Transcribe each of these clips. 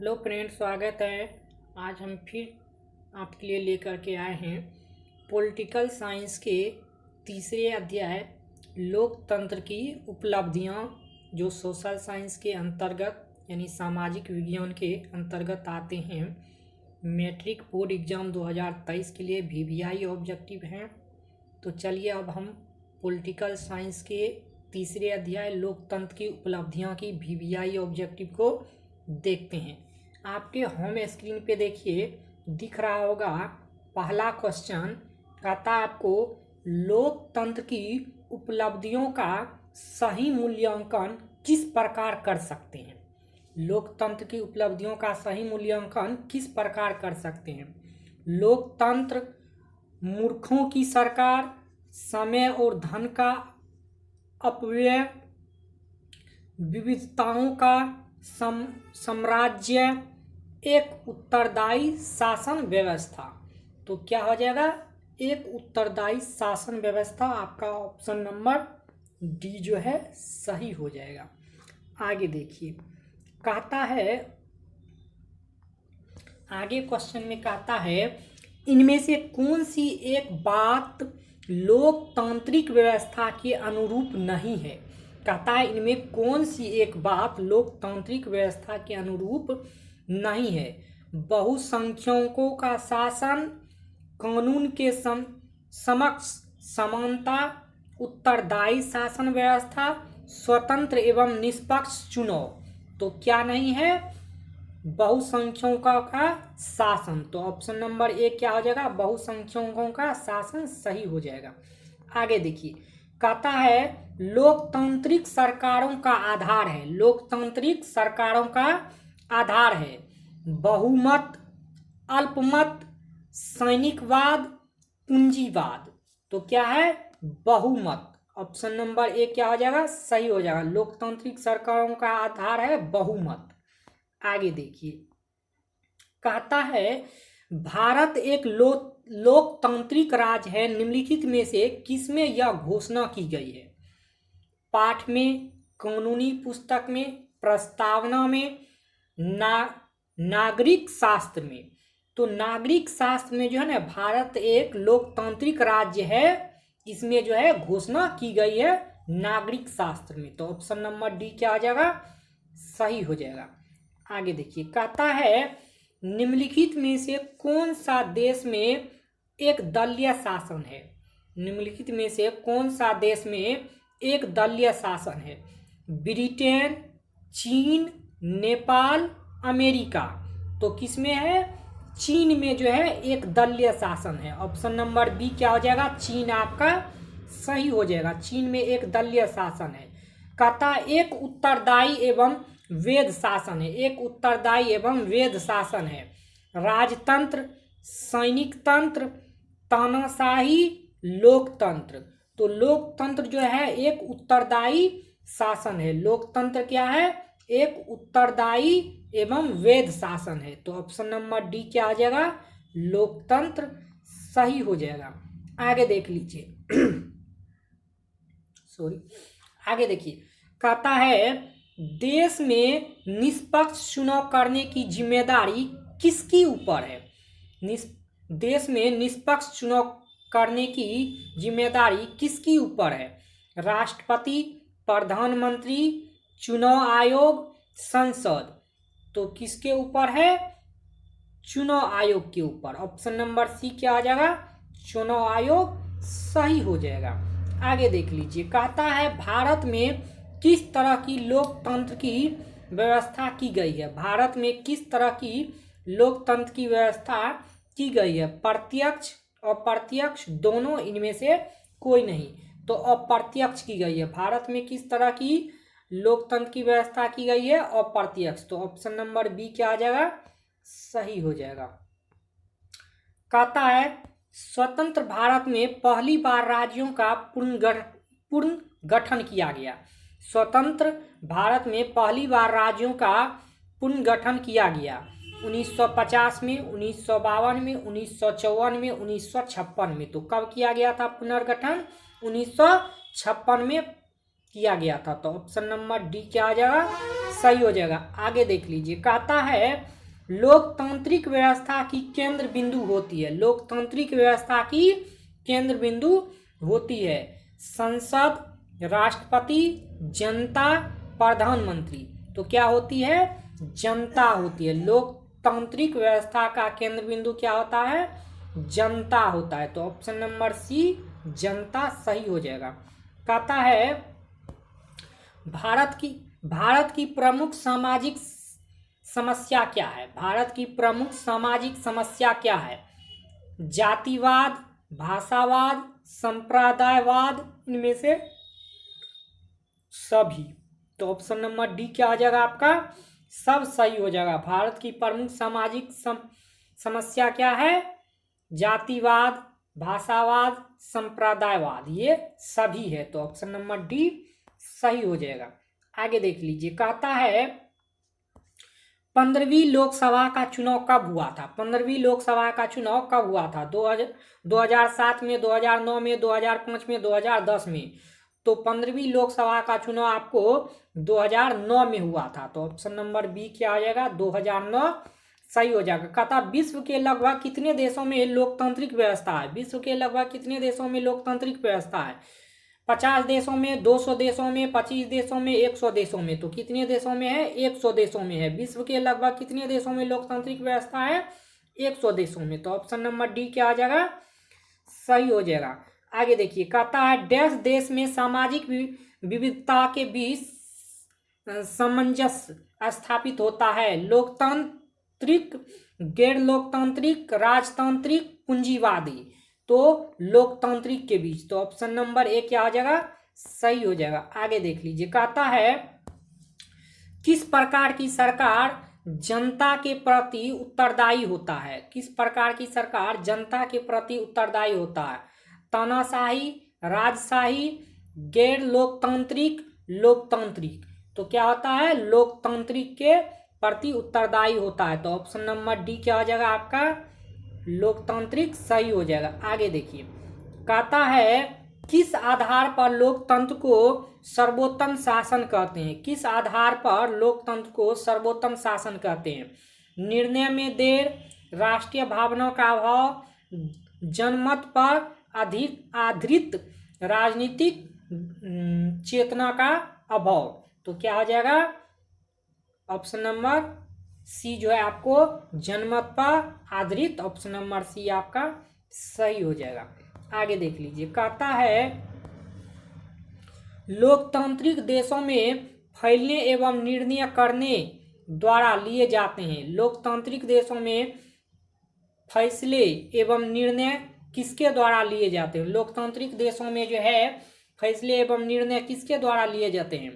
Hello friends, स्वागत है। आज हम फिर आपके लिए लेकर के आए हैं पॉलिटिकल साइंस के तीसरे अध्याय लोकतंत्र की उपलब्धियां, जो सोशल साइंस के अंतर्गत यानी सामाजिक विज्ञान के अंतर्गत आते हैं। मैट्रिक बोर्ड एग्ज़ाम 2023 के लिए वीवीआई ऑब्जेक्टिव हैं। तो चलिए अब हम पॉलिटिकल साइंस के तीसरे अध्याय लोकतंत्र की उपलब्धियां की वीवीआई ऑब्जेक्टिव को देखते हैं। आपके होम स्क्रीन पे देखिए, दिख रहा होगा पहला क्वेश्चन। कहता है आपको लोकतंत्र की उपलब्धियों का सही मूल्यांकन किस प्रकार कर सकते हैं। लोकतंत्र की उपलब्धियों का सही मूल्यांकन किस प्रकार कर सकते हैं। लोकतंत्र, मूर्खों की सरकार, समय और धन का अपव्यय, विविधताओं का साम्राज्य, एक उत्तरदायी शासन व्यवस्था। तो क्या हो जाएगा? एक उत्तरदायी शासन व्यवस्था। आपका ऑप्शन नंबर डी जो है सही हो जाएगा। आगे देखिए, कहता है आगे क्वेश्चन में कहता है इनमें से कौन सी एक बात लोकतांत्रिक व्यवस्था के अनुरूप नहीं है। कहता है इनमें कौन सी एक बात लोकतांत्रिक व्यवस्था के अनुरूप नहीं है। बहुसंख्यकों का शासन, कानून के समक्ष समानता, उत्तरदायी शासन व्यवस्था, स्वतंत्र एवं निष्पक्ष चुनाव। तो क्या नहीं है? बहुसंख्यकों का शासन। तो ऑप्शन नंबर ए क्या हो जाएगा? बहुसंख्यकों का शासन सही हो जाएगा। आगे देखिए, कहता है लोकतांत्रिक सरकारों का आधार है। लोकतांत्रिक सरकारों का आधार है बहुमत, अल्पमत, सैनिकवाद, पूंजीवाद। तो क्या है? बहुमत। ऑप्शन नंबर ए क्या हो जाएगा? सही हो जाएगा। लोकतांत्रिक सरकारों का आधार है बहुमत। आगे देखिए, कहता है भारत एक लोकतांत्रिक राज्य है, निम्नलिखित में से किसमें यह घोषणा की गई है। पाठ में, कानूनी पुस्तक में, प्रस्तावना में, नागरिक शास्त्र में। तो नागरिक शास्त्र में जो है ना, भारत एक लोकतांत्रिक राज्य है, इसमें जो है घोषणा की गई है नागरिक शास्त्र में। तो ऑप्शन नंबर डी क्या आ जाएगा? सही हो जाएगा। आगे देखिए, कहता है निम्नलिखित में से कौन सा देश में एक दलीय शासन है। निम्नलिखित में से कौन सा देश में एक दलीय शासन है। ब्रिटेन, चीन, नेपाल, अमेरिका। तो किसमें है? चीन में जो है एक दलीय शासन है। ऑप्शन नंबर बी क्या हो जाएगा? चीन आपका सही हो जाएगा। चीन में एक दलीय शासन है। कहता एक उत्तरदायी एवं वेद शासन है। एक उत्तरदायी एवं वेद शासन है। राजतंत्र, सैनिक तंत्र, तानाशाही, लोकतंत्र। तो लोकतंत्र जो है एक उत्तरदायी शासन है। लोकतंत्र क्या है? एक उत्तरदायी एवं वेद शासन है। तो ऑप्शन नंबर डी क्या आ जाएगा? लोकतंत्र सही हो जाएगा। आगे देख लीजिए आगे देखिए, कहता है देश में निष्पक्ष चुनाव करने की जिम्मेदारी किसकी ऊपर है। देश में निष्पक्ष चुनाव करने की जिम्मेदारी किसकी ऊपर है। राष्ट्रपति, प्रधानमंत्री, चुनाव आयोग, संसद। तो किसके ऊपर है? चुनाव आयोग के ऊपर। ऑप्शन नंबर सी क्या आ जाएगा? चुनाव आयोग सही हो जाएगा। आगे देख लीजिए, कहता है भारत में किस तरह की लोकतंत्र की व्यवस्था की गई है। भारत में किस तरह की लोकतंत्र की व्यवस्था की गई है। प्रत्यक्ष, अप्रत्यक्ष दोनों, इनमें से कोई नहीं। तो अप्रत्यक्ष की गई है। भारत में किस तरह की लोकतंत्र की व्यवस्था की गई है? अप्रत्यक्ष। तो ऑप्शन नंबर बी क्या आ जाएगा? सही हो जाएगा। कहता है स्वतंत्र भारत में पहली बार राज्यों का पुनर्गठन किया गया। स्वतंत्र भारत में पहली बार राज्यों का पुनर्गठन किया गया 1950 में, 1952 में, 1954 में, 1956 में। तो कब किया गया था पुनर्गठन? 1956 में किया गया था। तो ऑप्शन नंबर डी क्या आ जाएगा, सही हो जाएगा। आगे देख लीजिए, कहता है लोकतांत्रिक व्यवस्था की केंद्र बिंदु होती है। लोकतांत्रिक व्यवस्था की केंद्र बिंदु होती है संसद, राष्ट्रपति, जनता, प्रधानमंत्री। तो क्या होती है, जनता होती है। लोकतांत्रिक व्यवस्था का केंद्र बिंदु क्या होता है, जनता होता है। तो ऑप्शन नंबर सी जनता सही हो जाएगा। कहता है भारत की प्रमुख सामाजिक समस्या क्या है। भारत की प्रमुख सामाजिक समस्या क्या है, जातिवाद, भाषावाद, संप्रदायवाद, इनमें से सभी। तो ऑप्शन नंबर डी क्या आ जाएगा आपका, सब सही हो जाएगा। भारत की प्रमुख सामाजिक समस्या क्या है, जातिवाद, भाषावाद, संप्रदायवाद, ये सभी है। तो ऑप्शन नंबर डी सही हो जाएगा। आगे देख लीजिए, कहता है 15वीं लोकसभा का चुनाव कब हुआ था। 15वीं लोकसभा का चुनाव कब हुआ था, 2007 में, 2009 में, 2005 में, 2010 में। तो 15वीं लोकसभा का चुनाव आपको 2009 में हुआ था। तो ऑप्शन नंबर बी क्या आ जाएगा, 2009 सही हो जाएगा। कहता विश्व के लगभग कितने देशों में लोकतांत्रिक व्यवस्था है। विश्व के लगभग कितने देशों में लोकतांत्रिक व्यवस्था है, 50 देशों में, 200 देशों में, 25 देशों में, 100 देशों में। तो कितने देशों में है, 100 देशों में है। विश्व के लगभग कितने देशों में लोकतांत्रिक व्यवस्था है, 100 देशों में। तो ऑप्शन नंबर डी क्या आ जाएगा, सही हो जाएगा। आगे देखिए, कहता है डैश देश में सामाजिक विविधता के बीच सामंजस्य स्थापित होता है, लोकतांत्रिक, गैर लोकतांत्रिक, राजतांत्रिक, पूंजीवादी। तो लोकतांत्रिक के बीच। तो ऑप्शन नंबर ए क्या आ जाएगा, सही हो जाएगा। आगे देख लीजिए, कहता है किस प्रकार की सरकार जनता के प्रति उत्तरदायी होता है। किस प्रकार की सरकार जनता के प्रति उत्तरदायी होता है, तानाशाही, राजशाही, गैर लोकतांत्रिक, लोकतांत्रिक। तो क्या होता है, लोकतांत्रिक के प्रति उत्तरदायी होता है। तो ऑप्शन नंबर डी क्या हो जाएगा आपका, लोकतांत्रिक सही हो जाएगा। आगे देखिए, कहता है किस आधार पर लोकतंत्र को सर्वोत्तम शासन कहते हैं। किस आधार पर लोकतंत्र को सर्वोत्तम शासन कहते हैं, निर्णय में देर, राष्ट्रीय भावनाओं का अभाव, जनमत पर आधारित राजनीतिक चेतना का अभाव। तो क्या हो जाएगा, ऑप्शन नंबर सी जो है आपको जनमत पर आधारित, ऑप्शन नंबर सी आपका सही हो जाएगा। आगे देख लीजिए, कहता है लोकतांत्रिक देशों में फैलने एवं निर्णय करने द्वारा लिए जाते हैं। लोकतांत्रिक देशों में फैसले एवं निर्णय किसके द्वारा लिए जाते हैं। लोकतांत्रिक देशों में जो है फैसले एवं निर्णय किसके द्वारा लिए जाते हैं,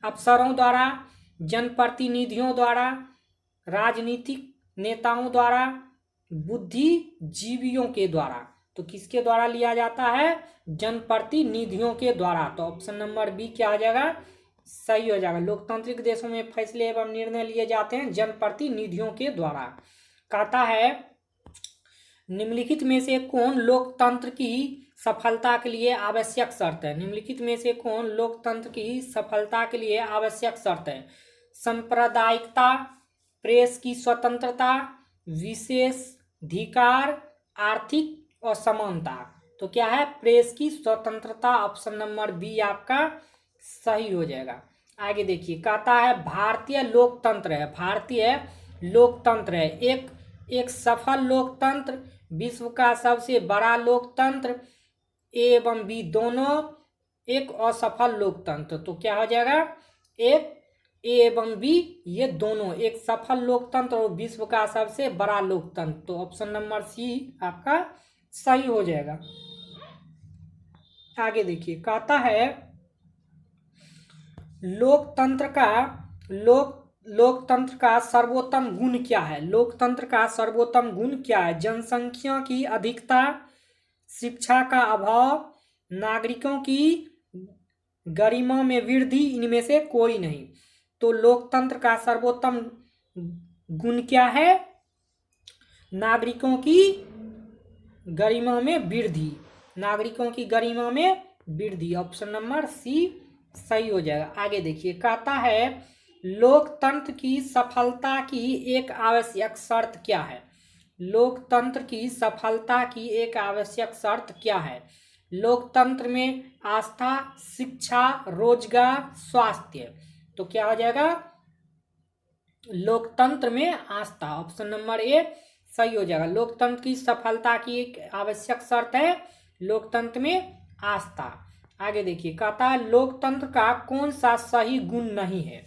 अफसरों द्वारा, जनप्रतिनिधियों द्वारा, राजनीतिक नेताओं द्वारा, बुद्धिजीवियों के द्वारा। तो किसके द्वारा लिया जाता है, जनप्रतिनिधियों के द्वारा। तो ऑप्शन नंबर बी क्या आ जाएगा, सही हो जाएगा। लोकतांत्रिक देशों में फैसले एवं निर्णय लिए जाते हैं जनप्रतिनिधियों के द्वारा। कहता है निम्नलिखित में से कौन लोकतंत्र की सफलता के लिए आवश्यक शर्त है। निम्नलिखित में से कौन लोकतंत्र की सफलता के लिए आवश्यक शर्त है, सांप्रदायिकता, प्रेस की स्वतंत्रता, विशेषाधिकार, आर्थिक असमानता। तो क्या है, प्रेस की स्वतंत्रता, ऑप्शन नंबर बी आपका सही हो जाएगा। आगे देखिए, कहता है भारतीय लोकतंत्र है, भारतीय लोकतंत्र है एक सफल लोकतंत्र, विश्व का सबसे बड़ा लोकतंत्र, ए एवं बी दोनों, एक असफल लोकतंत्र। तो क्या हो जाएगा, एक ए एवं बी ये दोनों, एक सफल लोकतंत्र और विश्व का सबसे बड़ा लोकतंत्र। तो ऑप्शन नंबर सी आपका सही हो जाएगा। आगे देखिए, कहता है लोकतंत्र का सर्वोत्तम गुण क्या है। लोकतंत्र का सर्वोत्तम गुण क्या है, जनसंख्या की अधिकता, शिक्षा का अभाव, नागरिकों की गरिमा में वृद्धि, इनमें से कोई नहीं। तो लोकतंत्र का सर्वोत्तम गुण क्या है, नागरिकों की गरिमा में वृद्धि, नागरिकों की गरिमा में वृद्धि, ऑप्शन नंबर सी सही हो जाएगा। आगे देखिए, कहता है लोकतंत्र की सफलता की एक आवश्यक शर्त क्या है? लोकतंत्र की सफलता की एक आवश्यक शर्त क्या है? लोकतंत्र में आस्था, शिक्षा, रोजगार, स्वास्थ्य। तो क्या हो जाएगा? लोकतंत्र में आस्था, ऑप्शन नंबर ए सही हो जाएगा। लोकतंत्र की सफलता की एक आवश्यक शर्त है लोकतंत्र में आस्था। आगे देखिए, कहता है लोकतंत्र का कौन सा सही गुण नहीं है?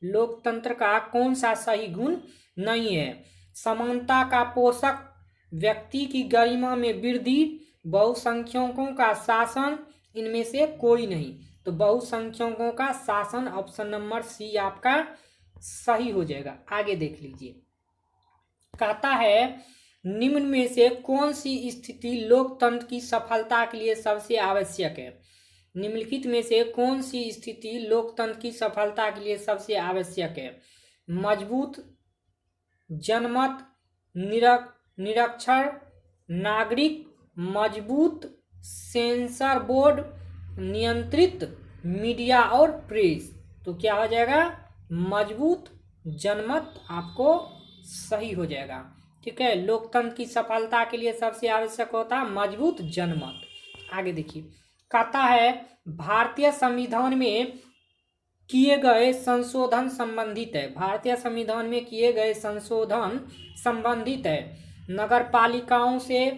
लोकतंत्र का कौन सा सही गुण नहीं है? समानता का पोषक, व्यक्ति की गरिमा में वृद्धि, बहुसंख्यकों का शासन, इनमें से कोई नहीं। तो बहुसंख्यकों का शासन, ऑप्शन नंबर सी आपका सही हो जाएगा। आगे देख लीजिए, कहता है निम्न में से कौन सी स्थिति लोकतंत्र की सफलता के लिए सबसे आवश्यक है? निम्नलिखित में से कौन सी स्थिति लोकतंत्र की सफलता के लिए सबसे आवश्यक है? मजबूत जनमत, निरक्षर नागरिक, मजबूत सेंसर बोर्ड, नियंत्रित मीडिया और प्रेस। तो क्या हो जाएगा? मजबूत जनमत आपको सही हो जाएगा। ठीक है, लोकतंत्र की सफलता के लिए सबसे आवश्यक होता है मजबूत जनमत। आगे देखिए, कहता है भारतीय संविधान में किए गए संशोधन संबंधित है। भारतीय संविधान में किए गए संशोधन संबंधित है नगर पालिकाओं से,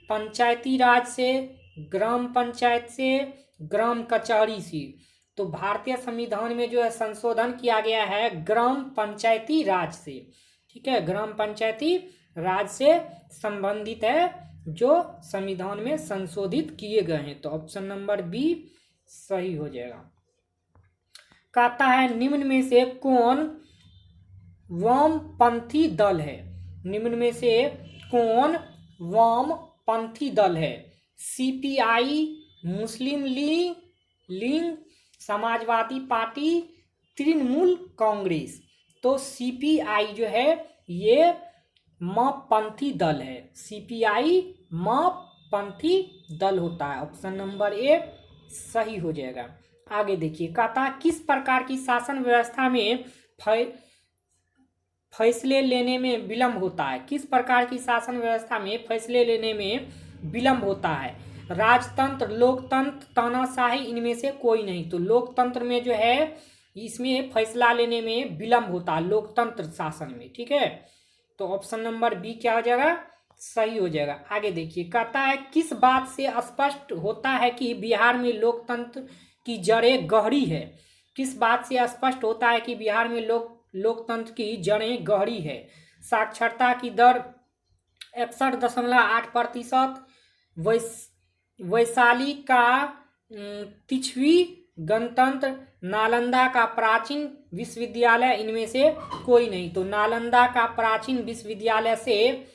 पंचायती राज से, ग्राम पंचायत से, ग्राम कचहरी से। तो भारतीय संविधान में जो है संशोधन किया गया है ग्राम पंचायती राज से। ठीक है, ग्राम पंचायती राज से संबंधित है जो संविधान में संशोधित किए गए हैं। तो ऑप्शन नंबर बी सही हो जाएगा। कहता है निम्न में से कौन वामपंथी दल है? निम्न में से कौन वामपंथी दल है? सीपीआई, मुस्लिम लीग, समाजवादी पार्टी, तृणमूल कांग्रेस। तो सीपीआई जो है ये वामपंथी दल है। सीपीआई वामपंथी दल होता है। ऑप्शन नंबर ए सही हो जाएगा। आगे देखिए, कहता किस प्रकार की शासन व्यवस्था में फैसले लेने में विलंब होता है? किस प्रकार की शासन व्यवस्था में फैसले लेने में विलंब होता है? राजतंत्र, लोकतंत्र, तानाशाही, इनमें से कोई नहीं। तो लोकतंत्र में जो है इसमें फैसला लेने में विलंब होता है, लोकतंत्र शासन में। ठीक है, तो ऑप्शन नंबर बी क्या हो जाएगा? सही हो जाएगा। आगे देखिए, कहता है किस बात से स्पष्ट होता है कि बिहार में लोकतंत्र की जड़ें गहरी है? किस बात से स्पष्ट होता है कि बिहार में लोकतंत्र की जड़ें गहरी है? साक्षरता की दर 61.8%, वैशाली का तिछवी गणतंत्र, नालंदा का प्राचीन विश्वविद्यालय, इनमें से कोई नहीं। तो नालंदा का प्राचीन विश्वविद्यालय से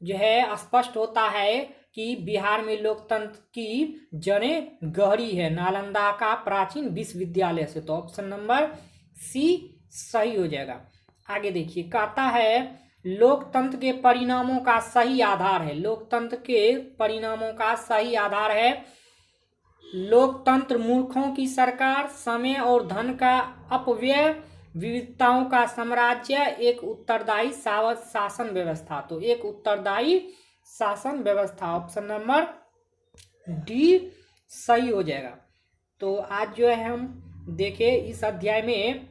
जो है स्पष्ट होता है कि बिहार में लोकतंत्र की जड़ें गहरी है, नालंदा का प्राचीन विश्वविद्यालय से। तो ऑप्शन नंबर सी सही हो जाएगा। आगे देखिए, कहता है लोकतंत्र के परिणामों का सही आधार है। लोकतंत्र के परिणामों का सही आधार है लोकतंत्र मूर्खों की सरकार, समय और धन का अपव्यय, विविधताओं का साम्राज्य, एक उत्तरदायी शासन व्यवस्था। तो एक उत्तरदायी शासन व्यवस्था, ऑप्शन नंबर डी सही हो जाएगा। तो आज जो है हम देखे इस अध्याय में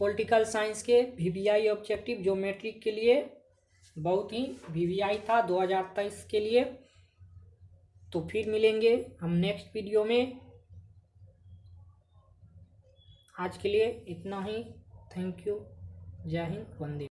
पॉलिटिकल साइंस के वीवीआई ऑब्जेक्टिव जो मैट्रिक के लिए बहुत ही वीवीआई था 2023 के लिए। तो फिर मिलेंगे हम नेक्स्ट वीडियो में। आज के लिए इतना ही। Thank you. जय हिंद, वंदे।